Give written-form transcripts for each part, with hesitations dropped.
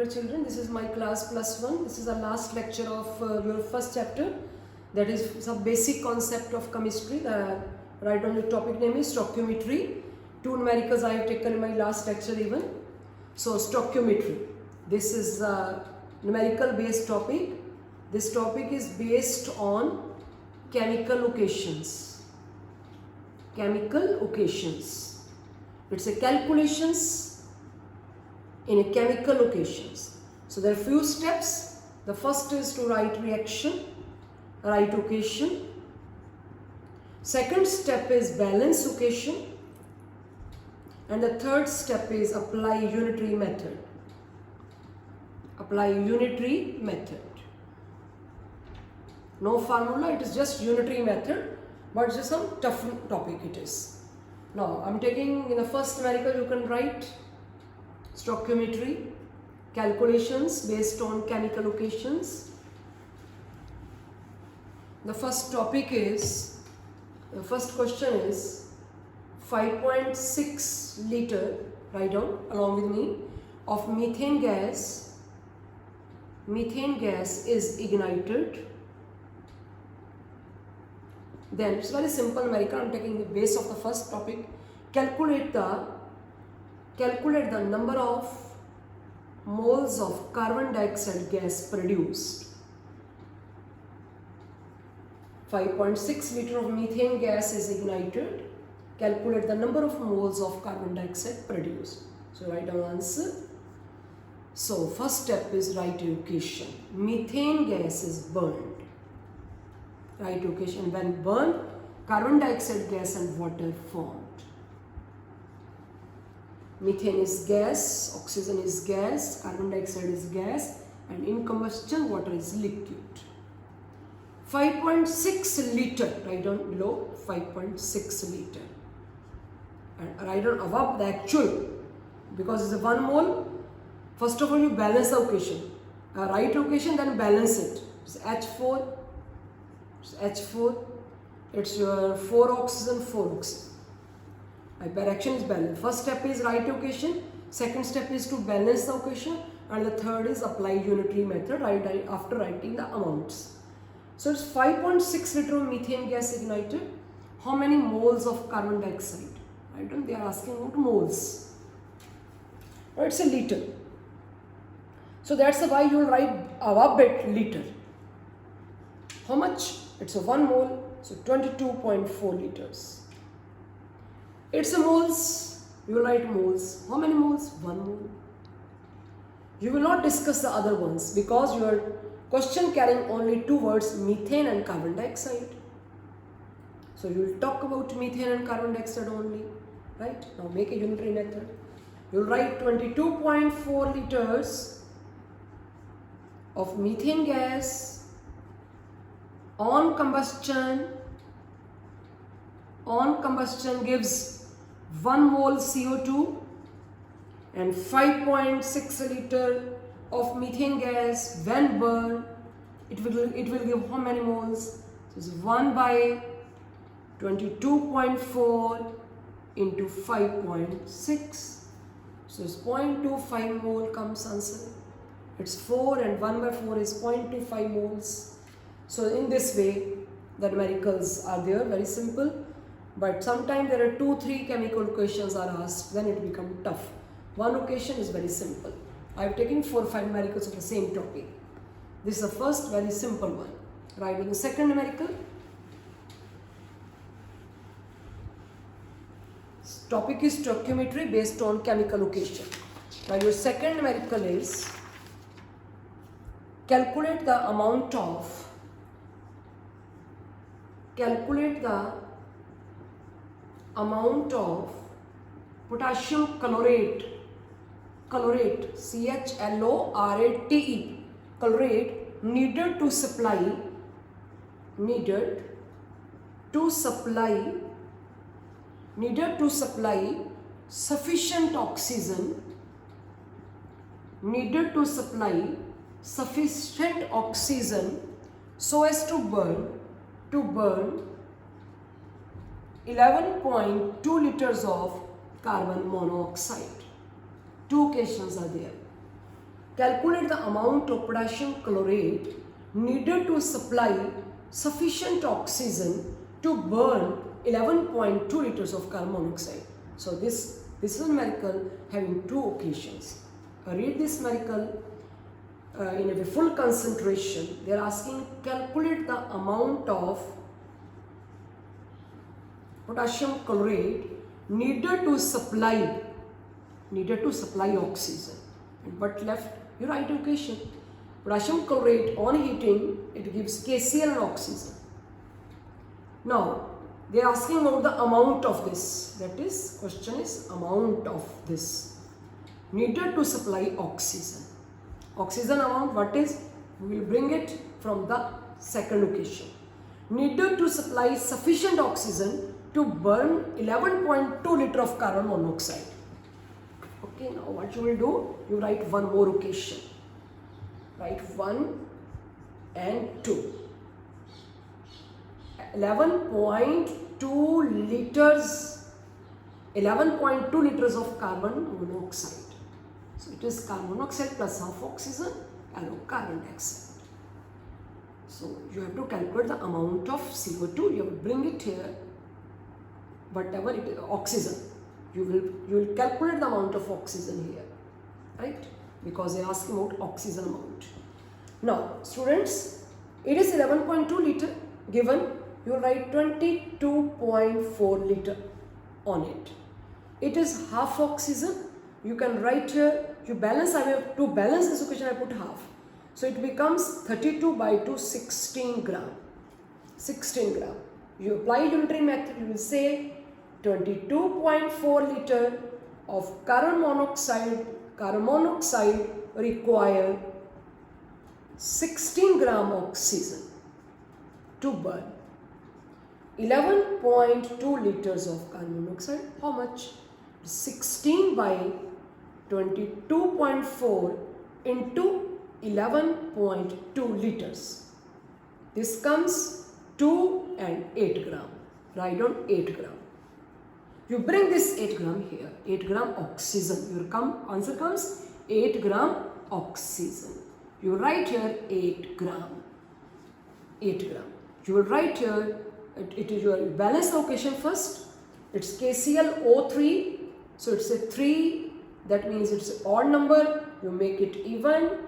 children. This is my class +1. This is the last lecture of your first chapter. That is some basic concept of chemistry. Write down your topic name is stoichiometry. 2 numericals I have taken in my last lecture even. So stoichiometry. This is a numerical based topic. This topic is based on chemical occasions. Chemical occasions. It's a calculations in a chemical occasions. So there are few steps. The first is to write reaction, write occasion. Second step is balance occasion. And the third step is apply unitary method. Apply unitary method. No formula, it is just unitary method, but just some tough topic it is. Now I am taking in the first numerical you can write stoichiometry, calculations based on chemical occasions. The first topic is, the first question is 5.6 liter, write down along with me, of methane gas. Methane gas is ignited. Then it's very simple numerical. I am taking the base of the first topic. Calculate the number of moles of carbon dioxide gas produced. 5.6 liter of methane gas is ignited. Calculate the number of moles of carbon dioxide produced. So write down answer. So first step is write occasion. Methane gas is burned. Write occasion. When burned, carbon dioxide gas and water formed. Methane is gas, oxygen is gas, carbon dioxide is gas, and in combustion water is liquid. 5.6 liter, write down below 5.6 liter. And write down above the actual, because it's a 1 mole. First of all, you balance the occasion. Write occasion, then balance it. It's H4. It's H4. It's your 4 oxygen, 4 oxygen. By reaction is balance. First step is write occasion. Second step is to balance the occasion. And the third is apply unitary method after writing the amounts. So it's 5.6 liter of methane gas ignited. How many moles of carbon dioxide? Right? And they are asking about moles. It's a liter. So that's why you will write above it liter. How much? It's a 1 mole. So 22.4 liters. It's a moles. You will write moles. How many moles? 1 mole. You will not discuss the other ones because your question carrying only 2 words, methane and carbon dioxide. So you will talk about methane and carbon dioxide only. Right? Now make a unitary method. You will write 22.4 liters of methane gas on combustion. On combustion gives 1 mole CO2 and 5.6 liter of methane gas. When burned, it will give how many moles? So it's 1 by 22.4 into 5.6. So it's 0.25 mole comes answer. It's 4 and 1 by 4 is 0.25 moles. So in this way the numericals are there, very simple. But sometimes there are 2-3 chemical occasions are asked, then it becomes tough. One occasion is very simple. I have taken 4-5 numericals of the same topic. This is the first very simple one. Write in the second numerical. Topic is stoichiometry based on chemical occasion. Now your second numerical is calculate the amount of potassium chlorate, CHLORATE, chlorate needed to supply sufficient oxygen so as to burn 11.2 liters of carbon monoxide. 2 occasions are there. calculate the amount of potassium chlorate needed to supply sufficient oxygen to burn 11.2 liters of carbon monoxide. So this is a numerical having two occasions. Read this numerical in a full concentration. They are asking calculate the amount of potassium chlorate needed to supply oxygen. And what left? You write equation. Potassium chlorate on heating, it gives KCl and oxygen. Now they are asking about the amount of this. That is, question is amount of this needed to supply oxygen. Oxygen amount, what is? We will bring it from the second occasion. Needed to supply sufficient oxygen to burn 11.2 liter of carbon monoxide. Okay, now what you will do? You write one more occasion. Write 1 and 2. 11.2 liters of carbon monoxide. So it is carbon monoxide plus half oxygen, carbon dioxide. So you have to calculate the amount of CO2. You will bring it here. Whatever it is, oxygen. You will calculate the amount of oxygen here, right? Because they are asking about oxygen amount. Now, students, it is 11.2 liter given. You write 22.4 liter on it. It is half oxygen. You can write here. You balance. I have to balance this equation. I put half. So it becomes 32 by 2, 16 gram. 16 gram. You apply unitary method. You will say 22.4 liter of carbon monoxide require 16 gram oxygen to burn 11.2 liters of carbon monoxide. How much? 16 by 22.4 into 11.2 liters. This comes 2 and 8 gram. Write down 8 gram. You bring this 8 gram here, 8 gram oxygen. Your answer comes 8 gram oxygen. You write here 8 gram. 8 gram. You will write here, it is your balance occasion first. It's KClO3. So it's a 3. That means it's an odd number. You make it even.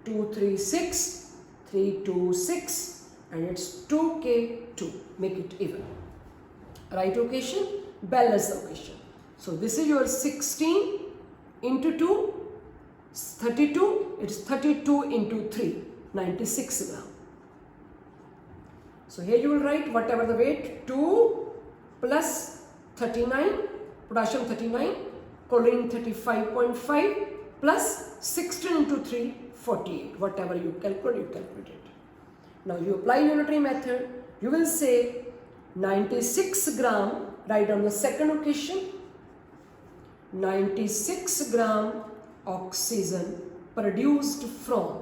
2, 3, 6. 3, 2, 6. And it's 2K2. Make it even. Right occasion. Balance the occasion. So this is your 16 into 2, 32. It's 32 into 3, 96 gram. So here you will write whatever the weight, 2 plus 39, potassium 39, chlorine 35.5 plus 16 into 3, 48. Whatever you calculate it. Now you apply unitary method. You will say 96 gram. Write on the second occasion, 96 gram oxygen produced from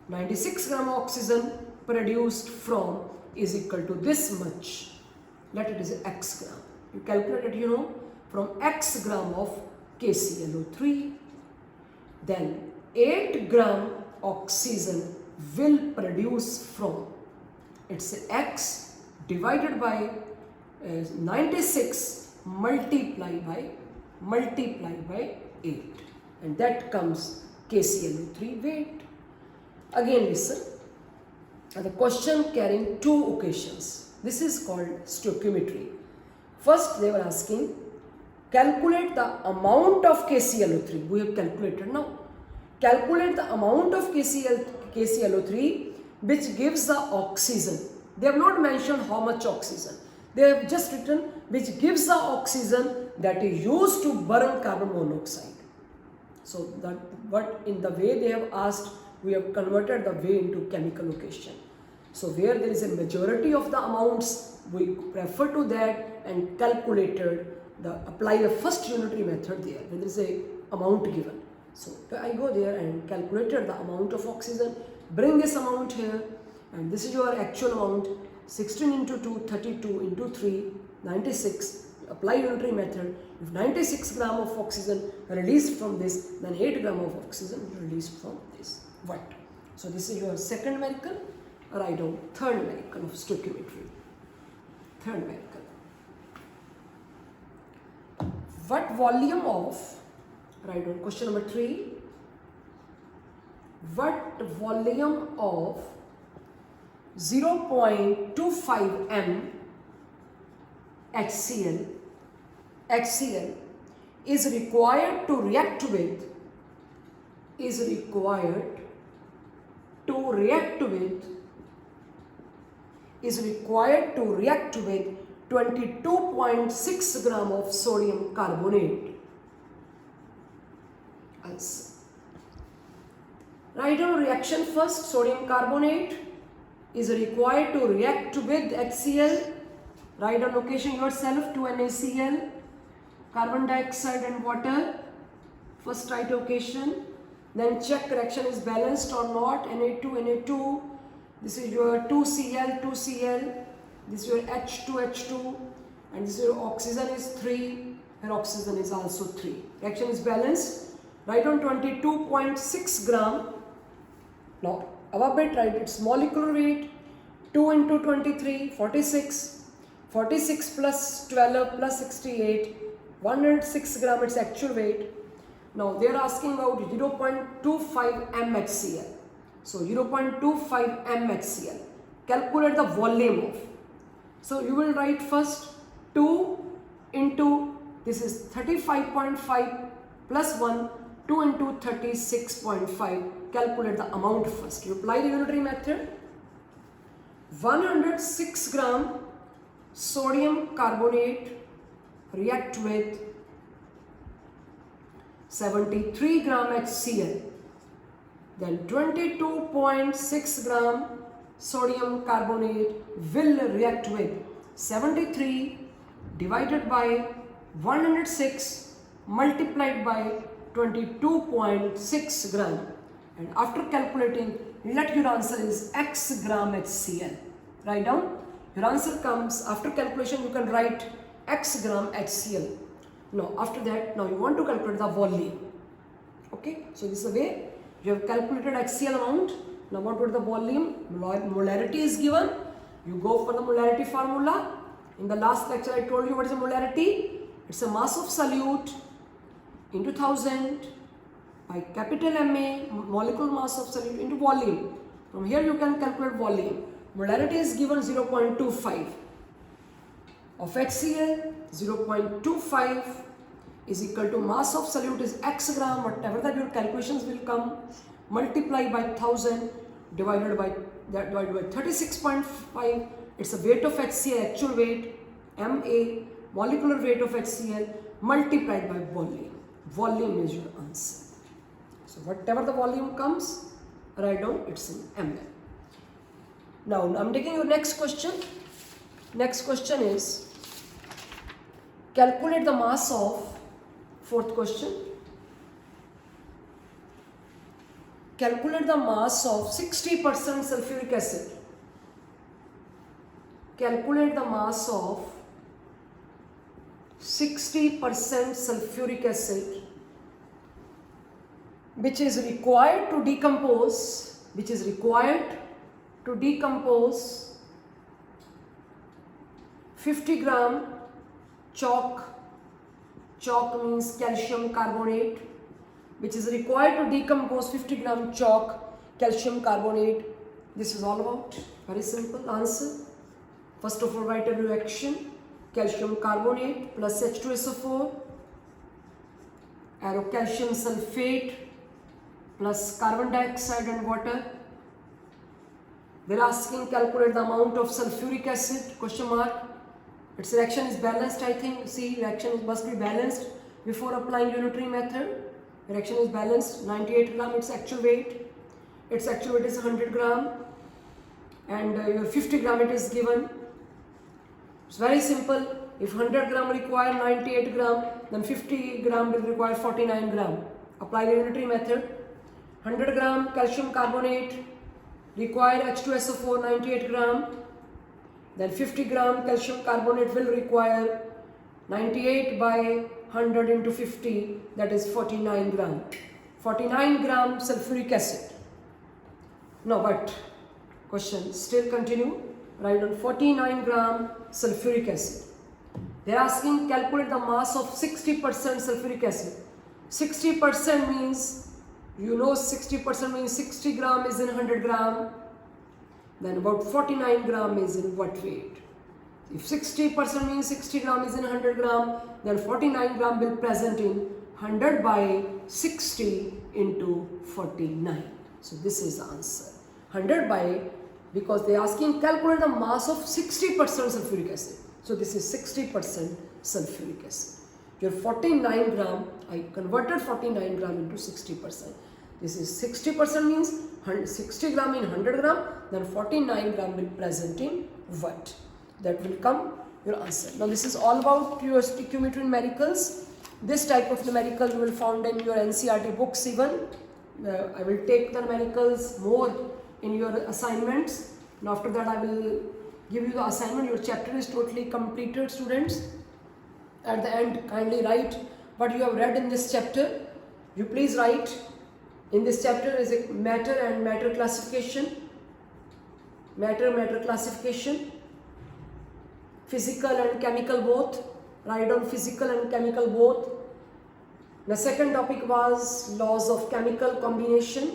96 gram oxygen produced from is equal to this much. Let it is x gram. You calculate it, from x gram of KClO3. Then 8 gram oxygen will produce from, it's x divided by 96 multiplied by 8, and that comes KClO3 weight. Again listen, the question carrying two occasions. This is called stoichiometry. First they were asking calculate the amount of KClO3. We have calculated now. Calculate the amount of KClO3 which gives the oxygen. They have not mentioned how much oxygen. They have just written which gives the oxygen that is used to burn carbon monoxide. So that what in the way they have asked, we have converted the way into chemical occasion. So where there is a majority of the amounts, we refer to that and calculated apply the first unitary method there when there is a amount given. So I go there and calculated the amount of oxygen, bring this amount here, and this is your actual amount. 16 into 2, 32 into 3, 96 apply unitary method, if 96 gram of oxygen released from this, then 8 gram of oxygen released from this. What? So this is your second miracle. Write down third miracle of stoichiometry. Third miracle. What volume of, write down question number 3. What volume of 0.25 m HCl is required to react with 22.6 gram of sodium carbonate? Answer. Write down reaction first. Sodium carbonate is required to react with HCl. Write down location yourself, 2NaCl, carbon dioxide and water. First write location, then check reaction is balanced or not. Na2, this is your 2Cl, this is your H2, and this is your oxygen is 3, and oxygen is also 3. Reaction is balanced. Write down 22.6 gram. Now above it write its molecular weight, 2 into 23, 46. 46 plus 12 plus 68, 106 gram its actual weight. Now they are asking about 0.25 mHCl. So 0.25 mHCl. Calculate the volume of. So you will write first 2 into, this is 35.5 plus 1, 2 into 36.5. Calculate the amount first. You apply the unitary method. 106 gram sodium carbonate react with 73 gram HCl. Then 22.6 gram sodium carbonate will react with 73 divided by 106 multiplied by 22.6 gram. And after calculating, let your answer is X gram HCl. Write down. Your answer comes after calculation. You can write X gram HCl. Now after that, now you want to calculate the volume. Okay, so this is the way you have calculated HCl amount. Now what would the volume? Molarity is given. You go for the molarity formula. In the last lecture I told you what is a molarity. It's a mass of solute into 1000 by capital MA, molecular mass of solute, into volume. From here you can calculate volume. Molarity is given 0.25 of HCl. 0.25 is equal to mass of solute is X gram, whatever that your calculations will come, multiply by 1000 divided by 36.5. It's the weight of HCl, actual weight, MA, molecular weight of HCl multiplied by volume. Volume is your answer. So whatever the volume comes, write down it's in ml. Now I'm taking your next question. Next question is calculate the mass of, fourth question, calculate the mass of 60% sulfuric acid. Calculate the mass of 60% sulfuric acid which is required to decompose, 50 gram chalk means calcium carbonate, which is required to decompose 50 gram chalk, calcium carbonate. This is all about, very simple answer. First of all, write a reaction, calcium carbonate plus H2SO4, arrow calcium sulfate plus carbon dioxide and water. They are asking calculate the amount of sulfuric acid, question mark. Its reaction is balanced, I think. See, reaction must be balanced before applying unitary method. Reaction is balanced, 98 gram its actual weight. Its actual weight is 100 gram and your 50 gram it is given. It's very simple. If 100 gram require 98 gram, then 50 gram will require 49 gram. Apply the unitary method. 100 gram calcium carbonate require H2SO4 98 gram. Then 50 gram calcium carbonate will require 98 by 100 into 50, that is 49 gram. 49 gram sulfuric acid. No, but question still continue. Write down 49 gram sulfuric acid. They are asking calculate the mass of 60% sulfuric acid. 60% means, you know, 60% means 60 gram is in 100 gram. Then about 49 gram is in what weight? If 60% means 60 gram is in 100 gram, then 49 gram will present in 100 by 60 into 49. So this is the answer. 100 by, because they are asking calculate the mass of 60% sulfuric acid. So this is 60% sulfuric acid. Your 49 gram, I converted 49 gram into 60%. This is 60% means 60 gram in 100 gram, then 49 gram will present in what? That will come your answer. Now this is all about your stoichiometry numericals. This type of numerical you will find in your NCERT books even. I will take the numericals more in your assignments. And after that I will give you the assignment. Your chapter is totally completed, students. At the end, kindly write what you have read in this chapter. You please write. In this chapter is a matter and matter classification. Matter classification. Physical and chemical both. Write down physical and chemical both. The second topic was laws of chemical combination.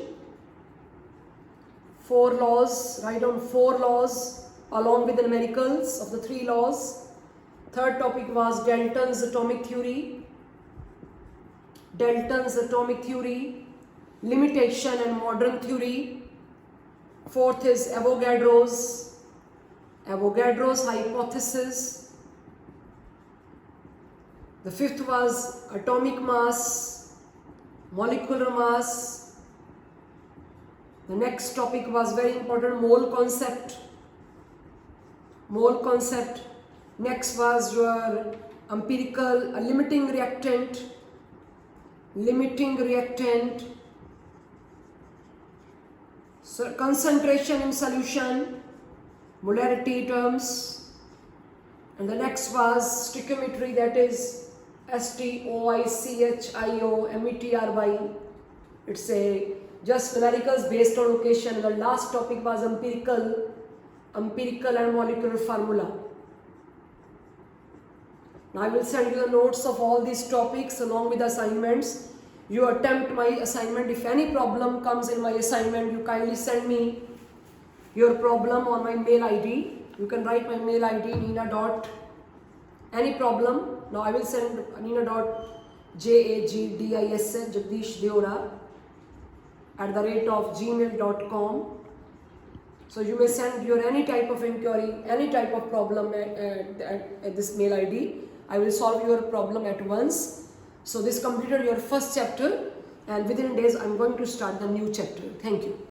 4 laws. Write down 4 laws along with the numericals of the 3 laws. Third topic was Dalton's atomic theory. Dalton's atomic theory. Limitation and modern theory. Fourth is Avogadro's hypothesis. The fifth was atomic mass, molecular mass. The next topic was very important, mole concept. Next was your empirical limiting reactant. So concentration in solution, molarity terms. And the next was stoichiometry, that is stoichiometry. It's a just numericals based on location. And the last topic was empirical and molecular formula. Now I will send you the notes of all these topics along with assignments. You attempt my assignment. If any problem comes in my assignment, you kindly send me your problem on my mail ID. You can write my mail ID Any problem. Now I will send Jagdishdeora@gmail.com. So you may send your any type of inquiry, any type of problem at this mail ID. I will solve your problem at once. So this completed your first chapter, and within days I am going to start the new chapter. Thank you.